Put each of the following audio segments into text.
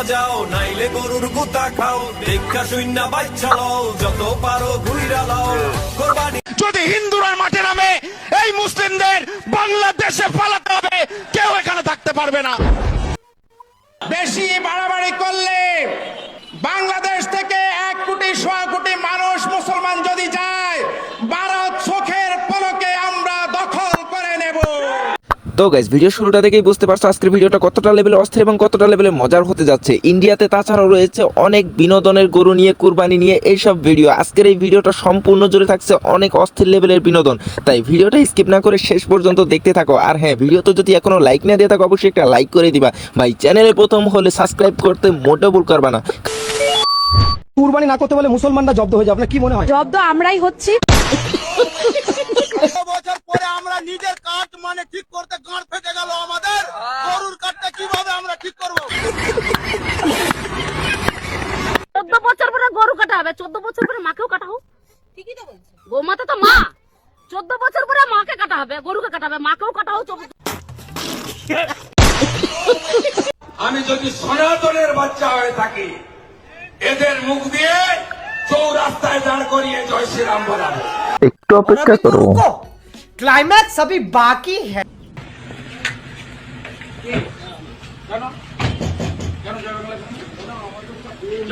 বাজাও, নাইলে গরুর গুতা খাও, দেখা শূন্য বাচ্চা লও, যত পারো ঘুইরা লাও কোরবানি। যদি হিন্দুরা মাঠে নামে এই মুসলিমদের বাংলাদেশে পালাতে হবে, কেউ এখানে থাকতে পারবে না। বেশি বাড়াবাড়ি করলে বাংলাদেশ থেকে 1 কোটি 1.25 কোটি মানুষ মুসলমান যদি যায়, ভারত চোখের পলকে আমরা দখল করে নেব। তো গাইস, ভিডিও শুরুটা থেকেই বুঝতে পারছো আজকের ভিডিওটা কতটা লেভেলে অস্থির এবং কতটা লেভেলে মজার হতে যাচ্ছে। ইন্ডিয়াতে তাছাড়াও রয়েছে অনেক বিনোদনের, গরু নিয়ে, কুরবানি নিয়ে এইসব ভিডিও। আজকের এই ভিডিওটা সম্পূর্ণ জুড়ে থাকছে অনেক অস্থির লেভেলের বিনোদন, তাই ভিডিওটা স্কিপ না করে শেষ পর্যন্ত দেখতে থাকো। আর হ্যাঁ, ভিডিওতে যদি এখনো লাইক না দিয়ে থাকো অবশ্যই একটা লাইক করে দিবা ভাই। চ্যানেলে প্রথম হলে সাবস্ক্রাইব করতে মোটেও ভুল করবা না। কুরবানি না করতে বলে মুসলমানরা জব্দ হয়ে যাবে, আপনার কি মনে হয়? জব্দ আমরাই হচ্ছি। বছর পরে আমরা নিজের কাট মানে ঠিক করতে গাঁড় ফেটে গেল আমাদের। গরুর কাটটা কিভাবে আমরা ঠিক করব? 14 বছর পরে গরু কাটা হবে, 14 বছর পরে মাকেও কাটা হোক। ঠিকই তো বলছে, গোমাতা তো মা। 14 বছর পরে মাকে কাটা হবে, গরুকে কাটা হবে, মাকেও কাটা হোক। আমি যদি সনাতনের বাচ্চা হয়ে থাকি, এদের মুখ দিয়ে চৌরাস্তায় দাঁড় করিয়ে জয় শ্রীরাম বলাবো। একটু অপেক্ষা করো, ক্লাইম্যাক্স अभी बाकी है।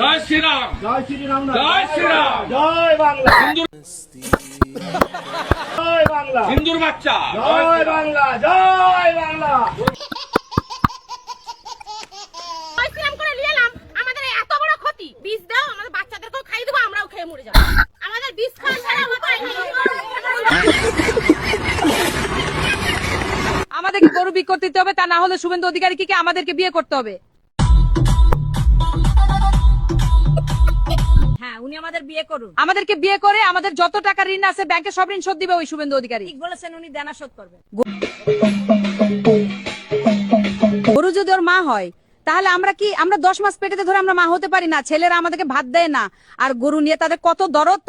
জয় শ্রীরাম, জয় শ্রীরাম, জয় শ্রীরাম, জয় বাংলা, জয় বাংলা, হিন্দুর বাচ্চা, জয় বাংলা, জয় বাংলা। পরিশ্রম করে নিয়ে এলাম, আমাদের এত বড় ক্ষতি। বীজ দাও, আমাদের বাচ্চাদেরকেও খাই দেবো, আমরাও খেয়ে মরে যাবো। আমাদের বীজ খাওয়া ছাড়া আমাদেরকে গরু বিক্রি করতে দিতে হবে, তা না হলে শুভেন্দু অধিকারীকে আমাদেরকে বিয়ে করতে হবে। হ্যাঁ, উনি আমাদের বিয়ে করুন। আমাদেরকে বিয়ে করে আমাদের যত টাকা ঋণ আছে ব্যাংকে সব ঋণ শোধ দিবে ওই শুভেন্দু অধিকারী। ঠিক বলেছেন, উনি দেনা শোধ করবেন। গরু যদি ওর মা হয়, তাহলে আমরা 10 মাস পেটেতে ধরে আমরা মা হতে পারি না। ছেলেরা আমাদেরকে ভাত দেয় না, আর গরু নিয়ে তাদের কত দরদ।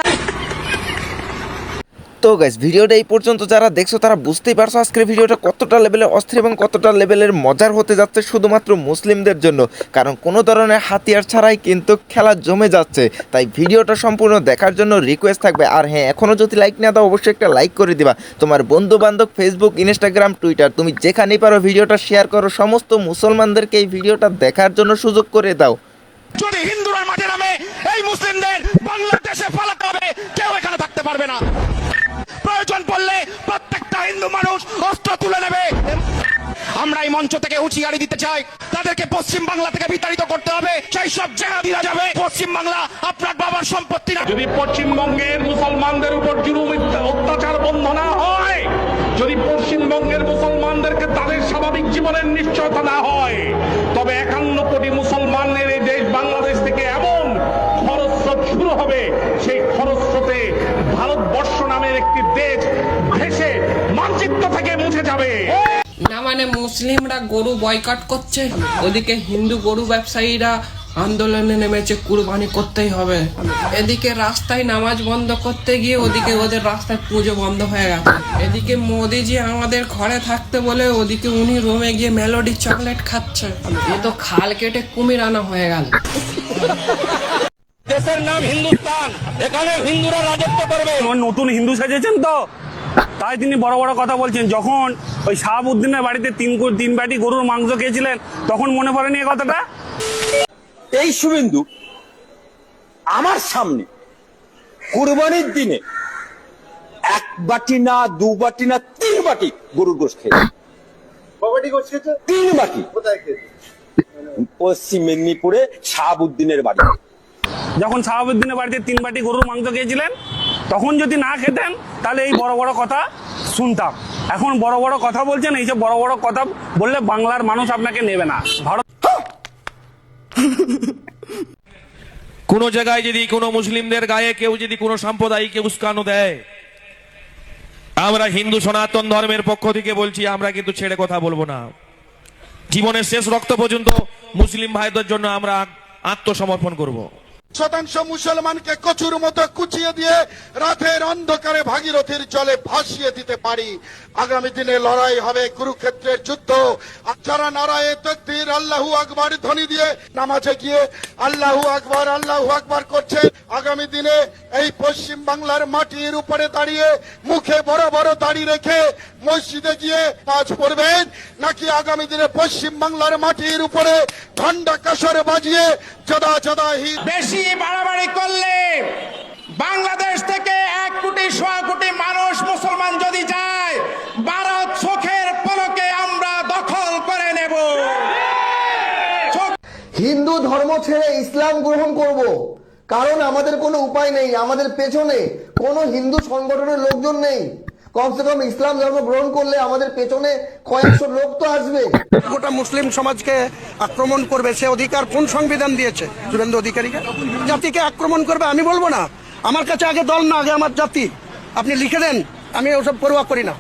তো গাইস, ভিডিওটা এই পর্যন্ত যারা দেখছো তারা বুঝতেই পারছো আজকের ভিডিওটা কতটা লেভেলে অস্থির এবং কতটা লেভেলের মজার হতে যাচ্ছে শুধুমাত্র মুসলিমদের জন্য। কারণ কোনো ধরনের হাতিয়ার ছাড়াই কিন্তু খেলা জমে যাচ্ছে, তাই ভিডিওটা সম্পূর্ণ দেখার জন্য রিকোয়েস্ট থাকবে। আর হ্যাঁ, এখনও যদি লাইক না দাও অবশ্যই একটা লাইক করে দিবা। তোমার বন্ধু বান্ধব, ফেসবুক, ইনস্টাগ্রাম, টুইটার, তুমি যেখানেই পারো ভিডিওটা শেয়ার করো। সমস্ত মুসলমানদেরকে এই ভিডিওটা দেখার জন্য সুযোগ করে দাও। যদি হিন্দুরা মাঠে নামে এই মুসলিমদের বাংলাদেশে পালাতে হবে, কেউ এখানে থাকতে পারবে না। প্রয়োজন পড়লে প্রত্যেকটা হিন্দু মানুষ অস্ত্র তুলে নেবে। আমরা এই মঞ্চ থেকে হুঁশিয়ারি দিতে চাই, তাদেরকে পশ্চিম বাংলা থেকে বিতাড়িত করতে হবে। সেই সব জায়গা দিলা যাবে, পশ্চিম বাংলা আপনার বাবার সম্পত্তি না। যদি পশ্চিমবঙ্গের মুসলমানদের উপর জুলুম অত্যাচার বন্ধ না হয়, যদি পশ্চিমবঙ্গের মুসলমানদেরকে তাদের স্বাভাবিক জীবনের নিশ্চয়তা না হয়, তবে 51 কোটি মুসলমানের এই দেশ বাংলাদেশ থেকে এমন খরস্রোত শুরু হবে, সেই খরস্রোতে ভারতবর্ষ নামের একটি দেশ ভেসে মানচিত্র থেকে মুছে যাবে। না মানে মুসলিমরা গরু বয়কট করছে, ওদিকে হিন্দু গরু ব্যবসায়ীরা আন্দোলনে নেমেছে, কুরবানি করতেই হবে। এদিকে রাস্তায় নামাজ বন্ধ করতে গিয়ে ওদিকে ওদের রাস্তায় পুজো বন্ধ হয়ে গেছে। এদিকে মোদিজি আমাদের ঘরে থাকতে বলে ওদিকে উনি রোমে গিয়ে মেলোডি চকলেট খাচ্ছে। এ তো খাল কেটে কুমির আনা হয়ে গেল। দেশের নাম হিন্দুস্তান, এখানে হিন্দুরা রাজত্ব করবে। নতুন হিন্দু সেজেছেন তো, তাই তিনি বড় বড় কথা বলছেন। যখন ওই শাহাবুদ্দিনের বাড়িতে তিন বাটি গরুর মাংস খেয়েছিলেন, তখন মনে পড়েনি এই কথাটা? এই শুভেন্দু আমার সামনে কুরবানির দিনে 1 বাটি না 2 বাটি না 3 বাটি গরুর গোশত খেয়েছে। 3 বাটি। কোথায় খেয়েছে? পশ্চিম মেদিনীপুরে শাহাবুদ্দিনের বাড়ি। যখন শাহাবুদ্দিনের বাড়িতে 3 বাটি গরুর মাংস খেয়েছিলেন, তখন যদি না খেতেন তাহলে এই বড় বড় কথা শুনতাম। এখন বড় বড় কথা বলছেন, এই যে বড় বড় কথা বললে বাংলার মানুষ আপনাকে নেবে না। ভারত কোন জায়গায় যদি কোনো মুসলিমদের গায়ে কেউ যদি কোনো সাম্প্রদায়িক উস্কানো দেয়, আমরা হিন্দু সনাতন ধর্মের পক্ষ থেকে বলছি, আমরা কিন্তু ছেড়ে কথা বলবো না। জীবনের শেষ রক্ত পর্যন্ত মুসলিম ভাইদের জন্য আমরা আত্মসমর্পণ করব। শতাংশ মুসলমানকে কচুর মতো কুচিয়ে দিয়ে রাতের অন্ধকারে ভাগীরথীর জলে ভাসিয়ে দিতে পারি। আগামী দিনে লড়াই হবে কুরুক্ষেত্রের যুদ্ধ। যারা নারায়ে তাকবীর আল্লাহু আকবার ধ্বনি দিয়ে নামাজে গিয়ে আল্লাহু আকবার করছে, আগামী দিনে এই পশ্চিম বাংলার মাটির উপরে দাঁড়িয়ে মুখে বড় বড় দাড়ি রেখে মসজিদে গিয়ে নামাজ পড়বেন, নাকি আগামী দিনে পশ্চিম বাংলার মাটির উপরে ঝন্ডা কাসর বাজিয়ে জদা জদা বেশি বাড়াবাড়ি করলে বাংলাদেশ থেকে 1 কোটি 1.25 কোটি মানুষ মুসলমান যদি যায়, ভারত চোখের পলকে আমরা দখল করে নেব। হিন্দু ধর্ম ছেড়ে ইসলাম গ্রহণ করব, কারণ আমাদের কোনো উপায় নেই। আমাদের পেছনে কোনো হিন্দু সংগঠনের লোকজন নেই। কমসে কম ইসলাম ধর্ম গ্রহণ করলে আমাদের পেছনে কয়েকশো লোক তো আসবে। গোটা মুসলিম সমাজকে আক্রমণ করবে সে অধিকার কোন সংবিধান দিয়েছে? শুভেন্দু অধিকারীকে জাতিকে আক্রমণ করবে আমি বলবো না। আমার কাছে আগে দল না, আগে আমার জাতি। আপনি লিখে দেন, আমি ওসব পরোয়া করি না।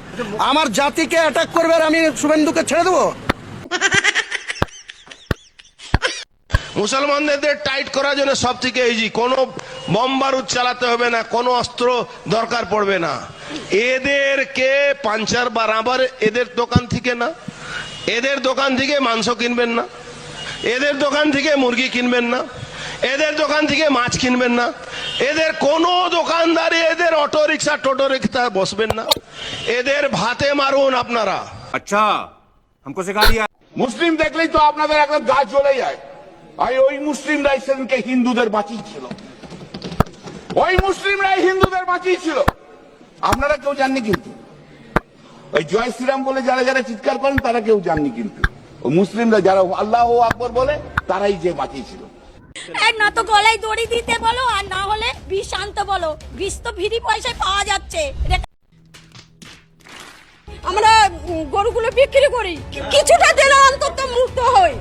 আমার জাতিকে অ্যাটাক করবে আর আমি শুভেন্দুকে ছেড়ে দেবো? মুসলমানদের টাইট করার জন্য সব থেকে ইজি, কোনো বম বারুদ চালাতে হবে না, কোনো অস্ত্র দরকার পড়বে না। এদেরকে পাঞ্চার বারাবার এদের দোকান থেকে না, এদের দোকান থেকে মাংস কিনবেন না, এদের দোকান থেকে মুরগি কিনবেন না, এদের দোকান থেকে মাছ কিনবেন না, এদের কোনো দোকানদারি এদের অটো রিক্সা টোটো রিক্সা বসবেন না, এদের ভাতে মারুন আপনারা। আচ্ছা हमको सिखा दिया। মুসলিম দেখলেই তো আপনাদের একদম গা জ্বলে যায়। ওই মুসলিমরাই সেদিনকে হিন্দুদের বাঁচিয়েছিল, ওই মুসলিমরাই হিন্দুদের বাঁচিয়েছিল। আপনারা কেউ জাননি, কিন্তু ওই জয় শ্রীরাম বলে যারা যারা চিৎকার করেন তারা কেউ জাননি, কিন্তু ওই মুসলিমরা যারা আল্লাহু আকবার বলে তারাই যে বাঁচিয়েছিল। না তো গলায় দড়ি দিতে বলো, আর না হলে বিষ আনতে বলো। বিষ তো ফ্রি পয়সায় পাওয়া যাচ্ছে। আমরা গরুগুলো বিক্রি করি, কিছুটা দিলে অন্তত মুক্ত হই।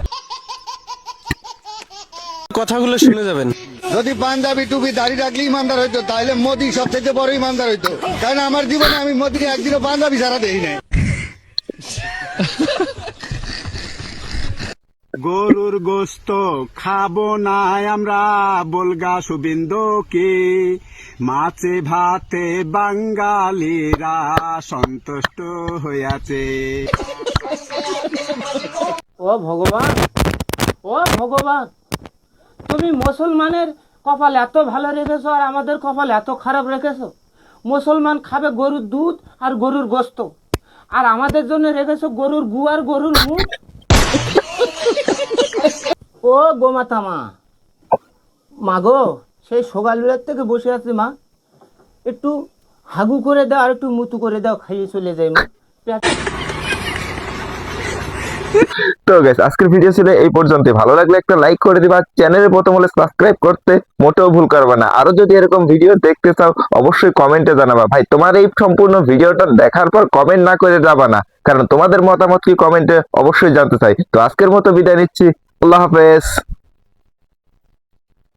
কথাগুলো শুনে যাবেন। যদি পাঞ্জাবি টুপি দাঁড়িয়ে রাখলে ইমানদার হইতো, তাহলে মোদি সবচেয়ে বড় ইমানদার হইতো। কারণ আমার জীবনে আমি মোদিকে একদিনও পাঞ্জাবি ছাড়া দেখি নাই। গরুর গোস্ত খাবো না আমরা, বলগা শুভেন্দুকে। মাছে ভাতে বাঙালিরা সন্তুষ্ট হইয়াছে। ও ভগবান, ও ভগবান, তুমি মুসলমানের কপাল এত ভালো রেখেছো আর আমাদের কপাল এত খারাপ রেখেছো। মুসলমান খাবে গরুর দুধ আর গরুর গোস্ত, আর আমাদের জন্য রেখেছো গরুর গু আর গরুর মুখ। ও গোমাতা মা, মা গো, সেই সকালবেলার থেকে বসে আছি মা, একটু হাগু করে দাও আর একটু মুতু করে দাও, খাইয়ে চলে যাই মা। তো গাইস, আজকের ভিডিও ছিল এই পর্যন্ত। ভালো লাগলে একটা লাইক করে দিবা, চ্যানেলে প্রথম হলে সাবস্ক্রাইব করতে মোটেও ভুল করবে না। আরো যদি এরকম ভিডিও দেখতে চাও অবশ্যই কমেন্টে জানাবা। ভাই, তোমার এই সম্পূর্ণ ভিডিওটা দেখার পর কমেন্ট না করে যাবা না, কারণ তোমাদের মতামত কি কমেন্টে অবশ্যই জানতে চাই। তো আজকের মতো বিদায় নিচ্ছি, আল্লাহ হাফেজ।